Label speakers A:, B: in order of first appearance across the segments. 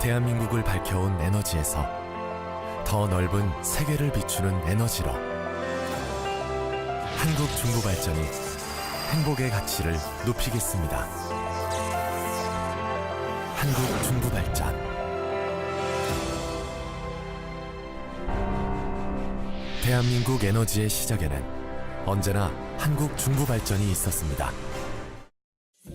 A: 대한민국을 밝혀온 에너지에서 더 넓은 세계를 비추는 에너지로 한국중부발전이 행복의 가치를 높이겠습니다. 한국중부발전. 대한민국 에너지의 시작에는 언제나 한국중부발전이 있었습니다.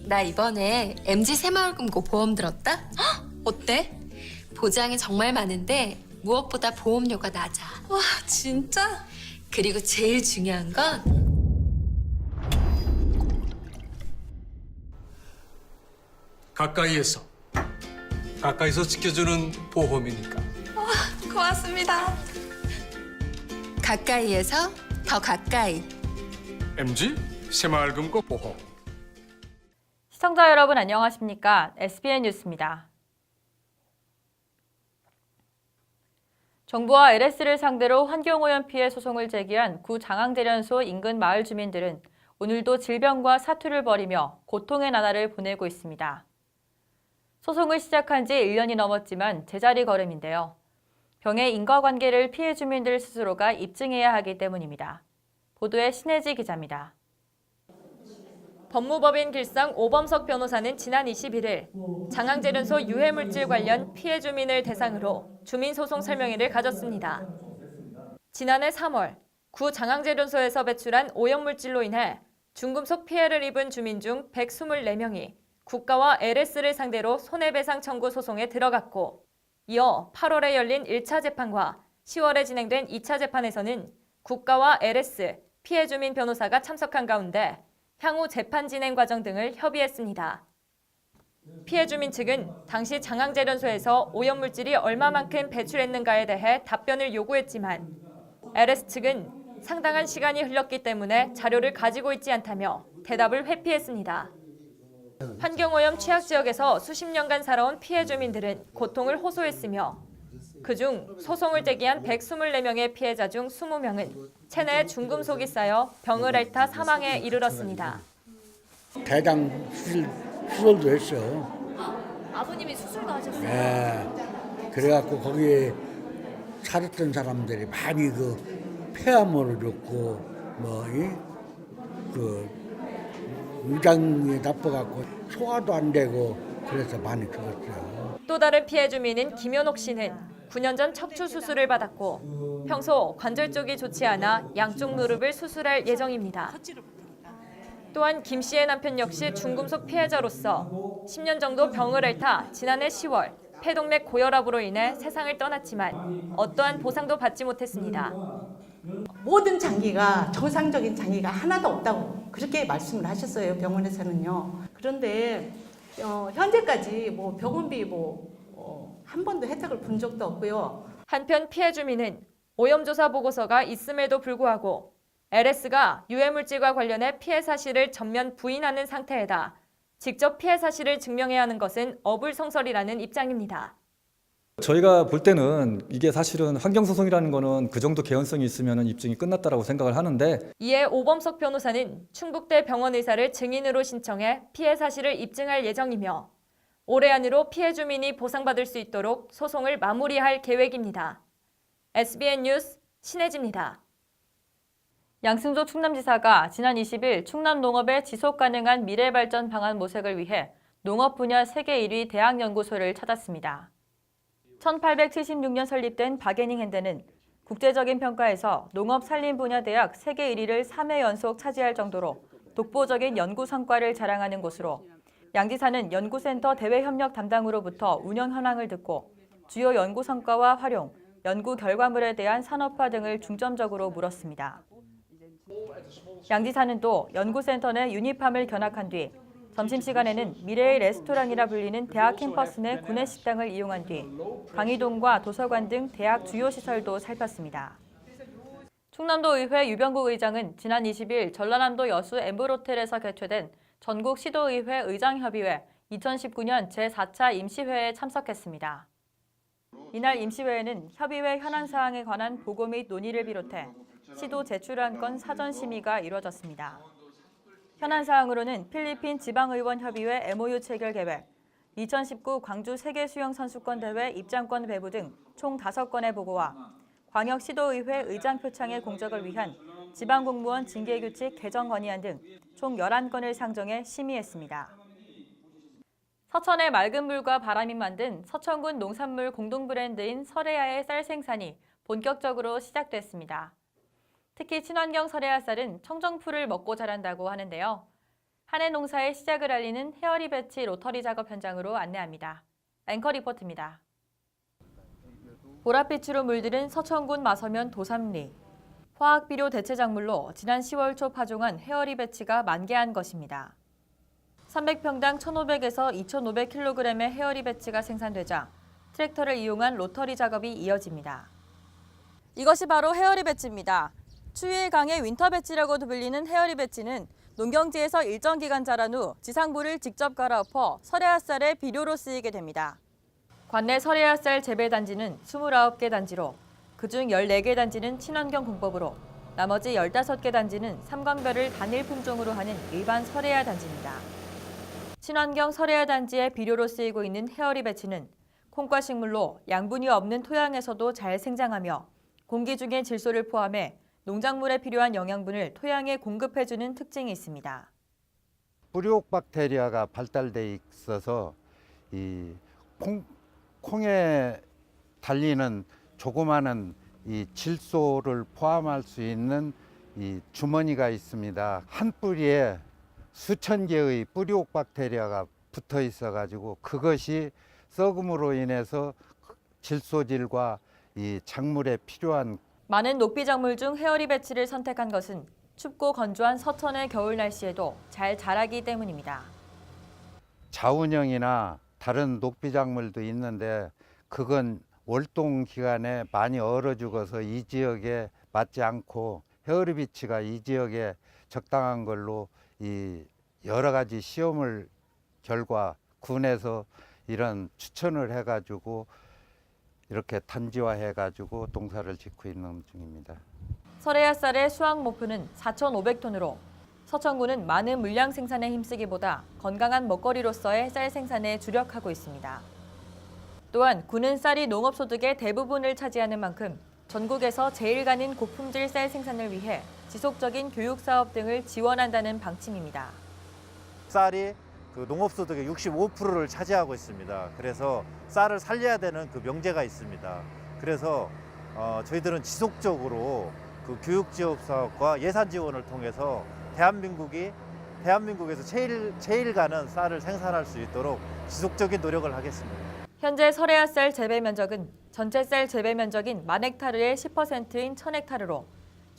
B: 나 이번에 MG 새마을금고 보험 들었다? 헉, 어때? 보장이 정말 많은데 무엇보다 보험료가 낮아.
C: 와, 진짜?
B: 그리고 제일 중요한 건
D: 가까이서 지켜주는 보험이니까.
C: 고맙습니다.
B: 가까이에서 더 가까이.
D: MG 새마을금고 보험.
E: 시청자 여러분 안녕하십니까? SBN 뉴스입니다. 정부와 LS를 상대로 환경오염 피해 소송을 제기한 구 장항제련소 인근 마을 주민들은 오늘도 질병과 사투를 벌이며 고통의 나날을 보내고 있습니다. 소송을 시작한 지 1년이 넘었지만 제자리 걸음인데요. 병의 인과관계를 피해 주민들 스스로가 입증해야 하기 때문입니다. 보도에 신혜지 기자입니다. 법무법인 길상 오범석 변호사는 지난 21일 장항제련소 유해물질 관련 피해 주민을 대상으로 주민소송 설명회를 가졌습니다. 지난해 3월 구 장항제련소에서 배출한 오염물질로 인해 중금속 피해를 입은 주민 중 124명이 국가와 LS를 상대로 손해배상 청구 소송에 들어갔고, 이어 8월에 열린 1차 재판과 10월에 진행된 2차 재판에서는 국가와 LS, 피해 주민 변호사가 참석한 가운데 향후 재판 진행 과정 등을 협의했습니다. 피해 주민 측은 당시 장항제련소에서 오염물질이 얼마만큼 배출했는가에 대해 답변을 요구했지만 LS 측은 상당한 시간이 흘렀기 때문에 자료를 가지고 있지 않다며 대답을 회피했습니다. 환경오염 취약지역에서 수십 년간 살아온 피해 주민들은 고통을 호소했으며 그중 소송을 제기한 124명의 피해자 중 20명은 체내에 중금속이 쌓여 병을 앓다 사망에 이르렀습니다.
F: 대장 수술도 했어.
C: 아버님이 수술도 하셨어요?
F: 네. 그래갖고 거기에 살았던 사람들이 많이 그 폐암으로 죽고 위장이 나빠갖고 소화도 안 되고 그래서 많이 죽었어요.
E: 또 다른 피해 주민인 김현옥 씨는 9년 전 척추 수술을 받았고 평소 관절 쪽이 좋지 않아 양쪽 무릎을 수술할 예정입니다. 또한 김 씨의 남편 역시 중금속 피해자로서 10년 정도 병을 앓다 지난해 10월 폐동맥 고혈압으로 인해 세상을 떠났지만 어떠한 보상도 받지 못했습니다.
G: 모든 장기가 정상적인 장기가 하나도 없다고 그렇게 말씀을 하셨어요. 병원에서는요. 그런데 현재까지 뭐 병원비 한 번도 혜택을 본 적도 없고요.
E: 한편 피해 주민은 오염조사 보고서가 있음에도 불구하고 LS가 유해물질과 관련해 피해 사실을 전면 부인하는 상태에다 직접 피해 사실을 증명해야 하는 것은 어불성설이라는 입장입니다.
H: 저희가 볼 때는 이게 사실은 환경소송이라는 거는 그 정도 개연성이 있으면 입증이 끝났다라고 생각을 하는데,
E: 이에 오범석 변호사는 충북대 병원 의사를 증인으로 신청해 피해 사실을 입증할 예정이며 올해 안으로 피해 주민이 보상받을 수 있도록 소송을 마무리할 계획입니다. SBN 뉴스 신혜지입니다. 양승조 충남지사가 지난 20일 충남 농업의 지속가능한 미래발전 방안 모색을 위해 농업 분야 세계 1위 대학연구소를 찾았습니다. 1876년 설립된 바게닝 핸드는 국제적인 평가에서 농업 산림 분야 대학 세계 1위를 3회 연속 차지할 정도로 독보적인 연구 성과를 자랑하는 곳으로 양 지사는 연구센터 대외 협력 담당으로부터 운영 현황을 듣고 주요 연구 성과와 활용, 연구 결과물에 대한 산업화 등을 중점적으로 물었습니다. 양 지사는 또 연구센터 내 유니팜을 견학한 뒤 점심시간에는 미래의 레스토랑이라 불리는 대학 캠퍼스 내 구내식당을 이용한 뒤 강의동과 도서관 등 대학 주요 시설도 살폈습니다. 충남도 의회 유병국 의장은 지난 20일 전라남도 여수 엠브로텔에서 개최된 전국 시도의회 의장협의회 2019년 제4차 임시회에 참석했습니다. 이날 임시회에는 협의회 현안 사항에 관한 보고 및 논의를 비롯해 시도 제출안 건 사전 심의가 이루어졌습니다. 현안 사항으로는 필리핀 지방의원협의회 MOU 체결 계획, 2019 광주 세계수영선수권대회 입장권 배부 등 총 5건의 보고와 광역시도의회 의장 표창의 공적을 위한 지방공무원 징계규칙 개정 건의안 등 총 11건을 상정해 심의했습니다. 서천의 맑은 물과 바람이 만든 서천군 농산물 공동 브랜드인 설해야의 쌀 생산이 본격적으로 시작됐습니다. 특히 친환경 설해야 쌀은 청정풀을 먹고 자란다고 하는데요. 한 해 농사의 시작을 알리는 헤어리 배치 로터리 작업 현장으로 안내합니다. 앵커 리포트입니다. 보랏빛으로 물들은 서천군 마서면 도삼리. 화학비료 대체 작물로 지난 10월 초 파종한 헤어리 배치가 만개한 것입니다. 300평당 1,500에서 2,500kg의 헤어리 배치가 생산되자 트랙터를 이용한 로터리 작업이 이어집니다. 이것이 바로 헤어리 배치입니다. 추위에 강해 윈터 배치라고도 불리는 헤어리 배치는 농경지에서 일정 기간 자란 후 지상부를 직접 갈아엎어 설해야 쌀의 비료로 쓰이게 됩니다. 관내 설해야 쌀 재배 단지는 29개 단지로 그중 14개 단지는 친환경 공법으로 나머지 15개 단지는 삼광별을 단일 품종으로 하는 일반 설해야 단지입니다. 친환경 설해야 단지의 비료로 쓰이고 있는 헤어리 배치는 콩과 식물로 양분이 없는 토양에서도 잘 생장하며 공기 중의 질소를 포함해 농작물에 필요한 영양분을 토양에 공급해주는 특징이 있습니다.
I: 뿌리옥 박테리아가 발달돼 있어서 이 콩에 달리는 조그마한 이 질소를 포함할 수 있는 이 주머니가 있습니다. 한 뿌리에 수천 개의 뿌리옥 박테리아가 붙어 있어 가지고 그것이 썩음으로 인해서 질소질과 이 작물에 필요한
E: 많은 녹비 작물 중 헤어리 배치를 선택한 것은 춥고 건조한 서천의 겨울 날씨에도 잘 자라기 때문입니다.
I: 자운형이나 다른 녹비 작물도 있는데 그건 월동 기간에 많이 얼어 죽어서 이 지역에 맞지 않고 헤어리 배치가 이 지역에 적당한 걸로 이 여러 가지 시험을 결과 군에서 이런 추천을 해가지고 이렇게 단지화해가지고 농사를 짓고 있는 중입니다.
E: 설해야 쌀의 수확 목표는 4,500톤으로 서천군은 많은 물량 생산에 힘쓰기보다 건강한 먹거리로서의 쌀 생산에 주력하고 있습니다. 또한 군은 쌀이 농업소득의 대부분을 차지하는 만큼 전국에서 제일 가는 고품질 쌀 생산을 위해 지속적인 교육사업 등을 지원한다는 방침입니다.
J: 쌀이 그 농업소득의 65%를 차지하고 있습니다. 그래서 쌀을 살려야 되는 그 명제가 있습니다. 그래서 저희들은 지속적으로 그 교육지원 사업과 예산 지원을 통해서 대한민국에서 제일 가는 쌀을 생산할 수 있도록 지속적인 노력을 하겠습니다.
E: 현재 설해야 쌀 재배 면적은 전체 쌀 재배 면적인 10,000헥타르의 10%인 1,000헥타르로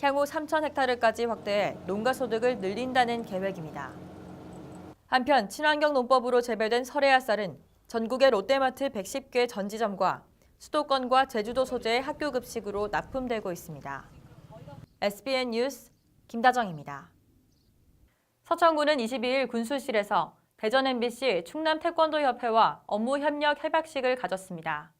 E: 향후 3,000헥타르까지 확대해 농가 소득을 늘린다는 계획입니다. 한편 친환경 농법으로 재배된 설해야 쌀은 전국의 롯데마트 110개 전지점과 수도권과 제주도 소재의 학교 급식으로 납품되고 있습니다. SBN 뉴스 김다정입니다. 서천군은 22일 군수실에서 대전 MBC 충남 태권도협회와 업무 협력 협약식을 가졌습니다.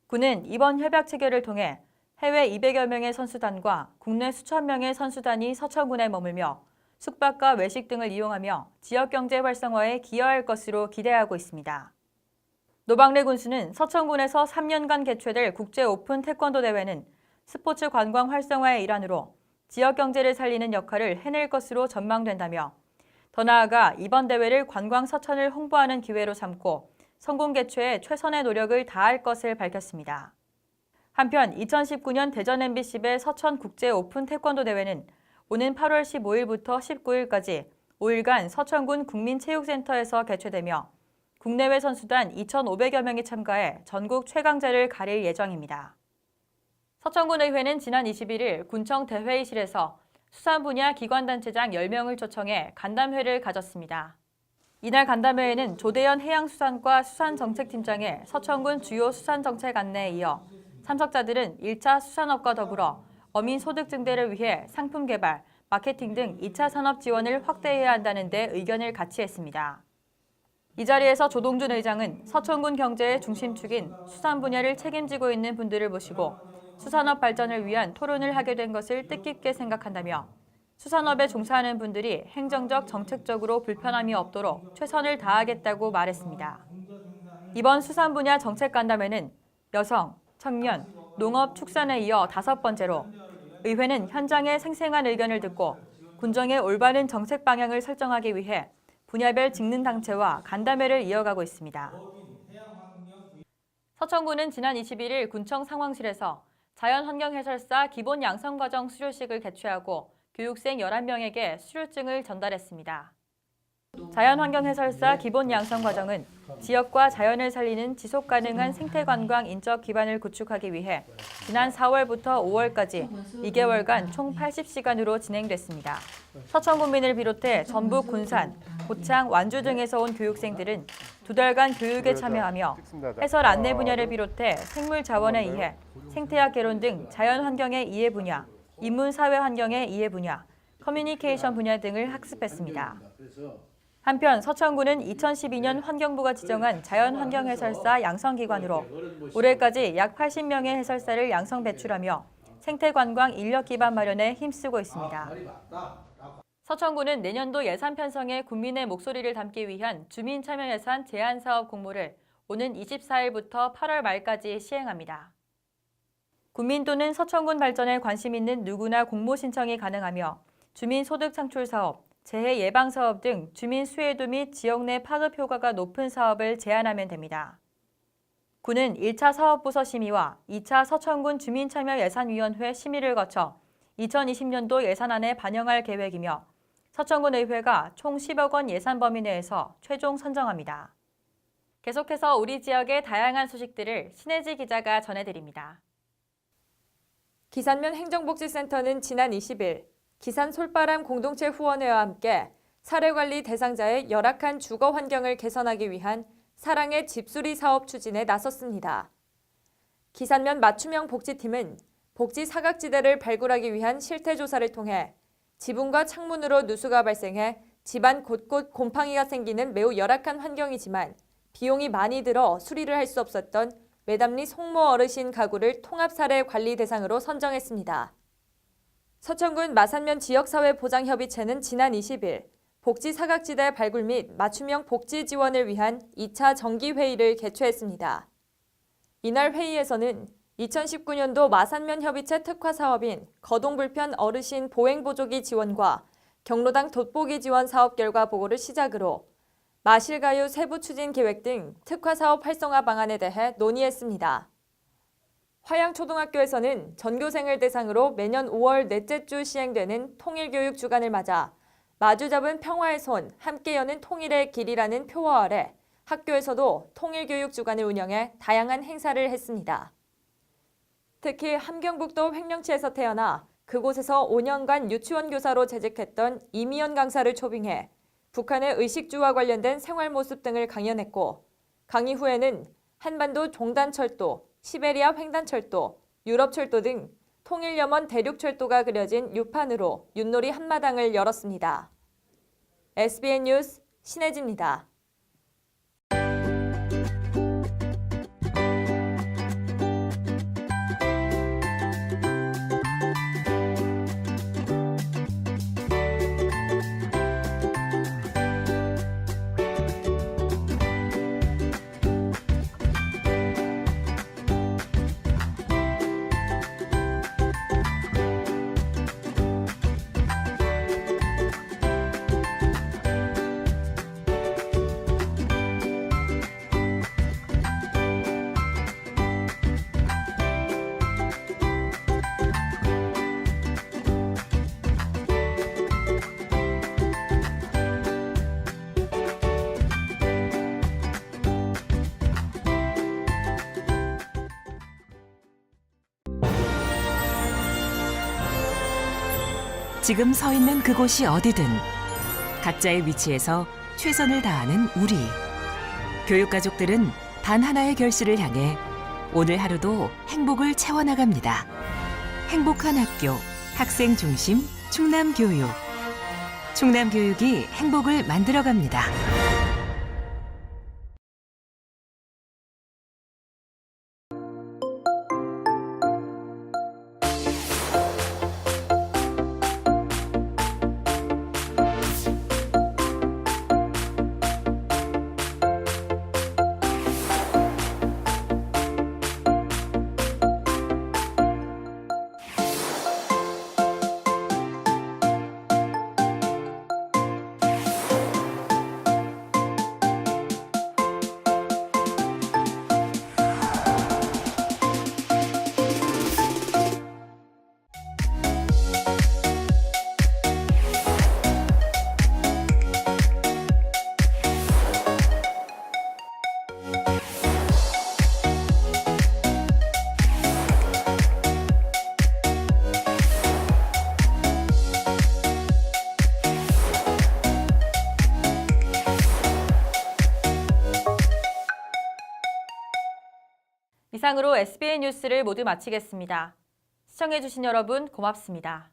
E: 군은 이번 협약 체결을 통해 해외 200여 명의 선수단과 국내 수천 명의 선수단이 서천군에 머물며 숙박과 외식 등을 이용하며 지역경제 활성화에 기여할 것으로 기대하고 있습니다. 노방래 군수는 서천군에서 3년간 개최될 국제 오픈 태권도 대회는 스포츠 관광 활성화의 일환으로 지역경제를 살리는 역할을 해낼 것으로 전망된다며 더 나아가 이번 대회를 관광 서천을 홍보하는 기회로 삼고 성공 개최에 최선의 노력을 다할 것을 밝혔습니다. 한편 2019년 대전 MBC배 서천 국제 오픈 태권도 대회는 오는 8월 15일부터 19일까지 5일간 서천군 국민체육센터에서 개최되며 국내외 선수단 2,500여 명이 참가해 전국 최강자를 가릴 예정입니다. 서천군의회는 지난 21일 군청 대회의실에서 수산 분야 기관단체장 10명을 초청해 간담회를 가졌습니다. 이날 간담회에는 조대현 해양수산과 수산정책팀장의 서천군 주요 수산정책 안내에 이어 참석자들은 1차 수산업과 더불어 어민 소득 증대를 위해 상품 개발, 마케팅 등 2차 산업 지원을 확대해야 한다는 데 의견을 같이 했습니다. 이 자리에서 조동준 의장은 서천군 경제의 중심축인 수산 분야를 책임지고 있는 분들을 모시고 수산업 발전을 위한 토론을 하게 된 것을 뜻깊게 생각한다며 수산업에 종사하는 분들이 행정적, 정책적으로 불편함이 없도록 최선을 다하겠다고 말했습니다. 이번 수산 분야 정책 간담회는 여성, 청년, 농업, 축산에 이어 5번째로 의회는 현장의 생생한 의견을 듣고 군정의 올바른 정책 방향을 설정하기 위해 분야별 직능당체와 간담회를 이어가고 있습니다. 서천군은 지난 21일 군청 상황실에서 자연환경해설사 기본 양성과정 수료식을 개최하고 교육생 11명에게 수료증을 전달했습니다. 자연환경해설사 기본 양성과정은 지역과 자연을 살리는 지속가능한 생태관광 인적 기반을 구축하기 위해 지난 4월부터 5월까지 2개월간 총 80시간으로 진행됐습니다. 서천군민을 비롯해 전북 군산, 고창, 완주 등에서 온 교육생들은 2달간 교육에 참여하며 해설 안내 분야를 비롯해 생물자원에 의해 생태학 개론 등 자연환경의 이해 분야, 인문사회환경의 이해 분야, 커뮤니케이션 분야 등을 학습했습니다. 한편 서천군은 2012년 환경부가 지정한 자연환경해설사 양성기관으로 올해까지 약 80명의 해설사를 양성 배출하며 생태관광 인력 기반 마련에 힘쓰고 있습니다. 서천군은 내년도 예산 편성에 국민의 목소리를 담기 위한 주민참여예산 제안사업 공모를 오는 24일부터 8월 말까지 시행합니다. 군민 또는 서천군 발전에 관심 있는 누구나 공모 신청이 가능하며 주민소득 창출 사업, 재해 예방 사업 등 주민 수혜도 및 지역 내 파급 효과가 높은 사업을 제안하면 됩니다. 군은 1차 사업부서 심의와 2차 서천군 주민참여예산위원회 심의를 거쳐 2020년도 예산안에 반영할 계획이며 서천군 의회가 총 10억 원 예산 범위 내에서 최종 선정합니다. 계속해서 우리 지역의 다양한 소식들을 신혜지 기자가 전해드립니다. 기산면 행정복지센터는 지난 20일 기산 솔바람 공동체 후원회와 함께 사례관리 대상자의 열악한 주거 환경을 개선하기 위한 사랑의 집수리 사업 추진에 나섰습니다. 기산면 맞춤형 복지팀은 복지 사각지대를 발굴하기 위한 실태조사를 통해 지붕과 창문으로 누수가 발생해 집안 곳곳 곰팡이가 생기는 매우 열악한 환경이지만 비용이 많이 들어 수리를 할 수 없었던 매담리 송모 어르신 가구를 통합사례 관리 대상으로 선정했습니다. 서천군 마산면 지역사회보장협의체는 지난 20일 복지 사각지대 발굴 및 맞춤형 복지 지원을 위한 2차 정기회의를 개최했습니다. 이날 회의에서는 2019년도 마산면 협의체 특화 사업인 거동불편 어르신 보행보조기 지원과 경로당 돋보기 지원 사업 결과 보고를 시작으로 마실가유 세부 추진 계획 등 특화 사업 활성화 방안에 대해 논의했습니다. 화양초등학교에서는 전교생을 대상으로 매년 5월 넷째 주 시행되는 통일교육 주간을 맞아 마주 잡은 평화의 손, 함께 여는 통일의 길이라는 표어 아래 학교에서도 통일교육 주간을 운영해 다양한 행사를 했습니다. 특히 함경북도 횡령치에서 태어나 그곳에서 5년간 유치원 교사로 재직했던 이미연 강사를 초빙해 북한의 의식주와 관련된 생활 모습 등을 강연했고 강의 후에는 한반도 종단철도, 시베리아 횡단철도, 유럽철도 등 통일염원 대륙철도가 그려진 유판으로 윷놀이 한마당을 열었습니다. SBN 뉴스 신혜지입니다.
K: 지금 서 있는 그곳이 어디든 각자의 위치에서 최선을 다하는 우리. 교육가족들은 단 하나의 결실을 향해 오늘 하루도 행복을 채워나갑니다. 행복한 학교, 학생 중심 충남교육. 충남교육이 행복을 만들어갑니다.
E: 이상으로 SBN 뉴스를 모두 마치겠습니다. 시청해주신 여러분 고맙습니다.